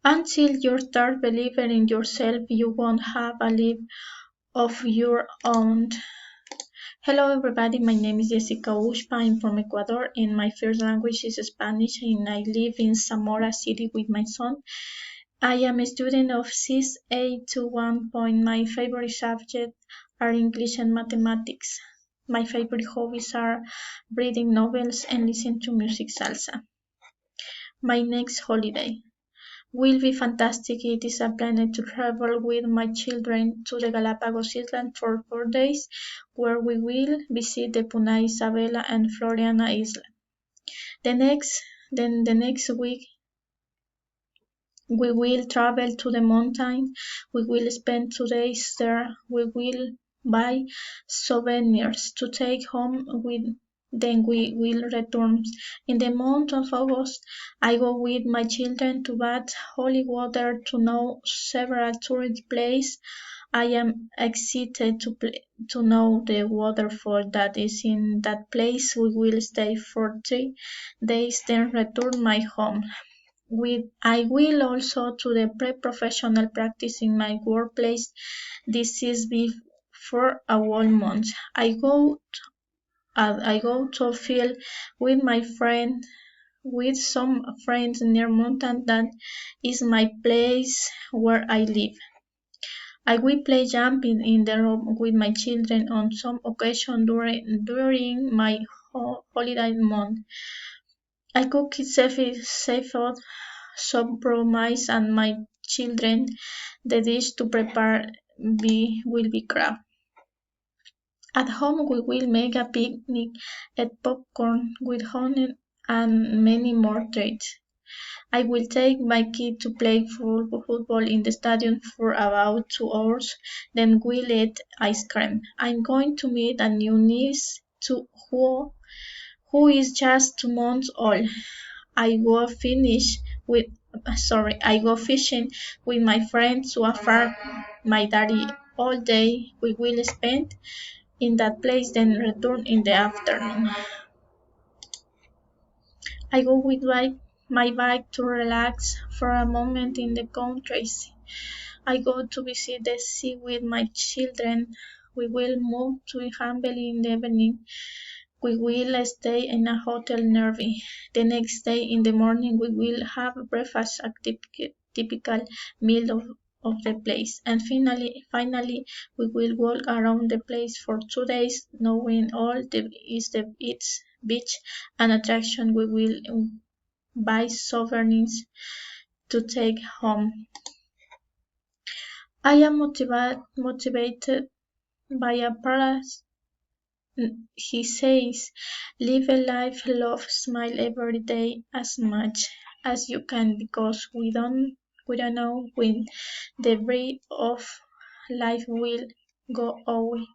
Until you start believing in yourself, you won't have a life of your own. Hello everybody, my name is Jessica Ushpa. I'm from Ecuador and my first language is Spanish and I live in Zamora City with my son. I am a student of CIS A21 point. My favorite subjects are English and mathematics. My favorite hobbies are reading novels and listening to music salsa. My next holiday will be fantastic. It is a plan to travel with my children to the Galapagos Islands for 4 days, where we will visit the Puna Isabela and Floriana Island. The next week we will travel to the mountain. We will spend 2 days there. We will buy souvenirs to take home with. Then we will return. In the month of August, I go with my children to bath holy water to know several tourist places. I am excited to know the waterfall that is in that place. We will stay for 3 days, then return my home. I will also to the pre-professional practice in my workplace. This is for a whole month. I go to field with with some friends near mountain. That is my place where I live. I will play jumping in the room with my children on some occasion during my holiday month. I cook seafood, some promise and my children. The dish to prepare will be crab. At home we will make a picnic, eat popcorn with honey and many more treats. I will take my kid to play football in the stadium for about 2 hours, then we'll eat ice cream. I'm going to meet a new niece who is just 2 months old. I go fishing with my friends to a farm. My daddy all day. We will spend in that place, then return in the afternoon. I go with my bike to relax for a moment in the country. I go to visit the sea with my children. We will move to Hamburg in the evening. We will stay in a hotel nearby. The next day in the morning we will have breakfast, a typical meal of the place. And finally we will walk around the place for 2 days, knowing all its beach and attraction. We will buy souvenirs to take home. I am motivated by a parallel. He says, live a life, love, smile every day as much as you can, because we don't know when the breath of life will go away.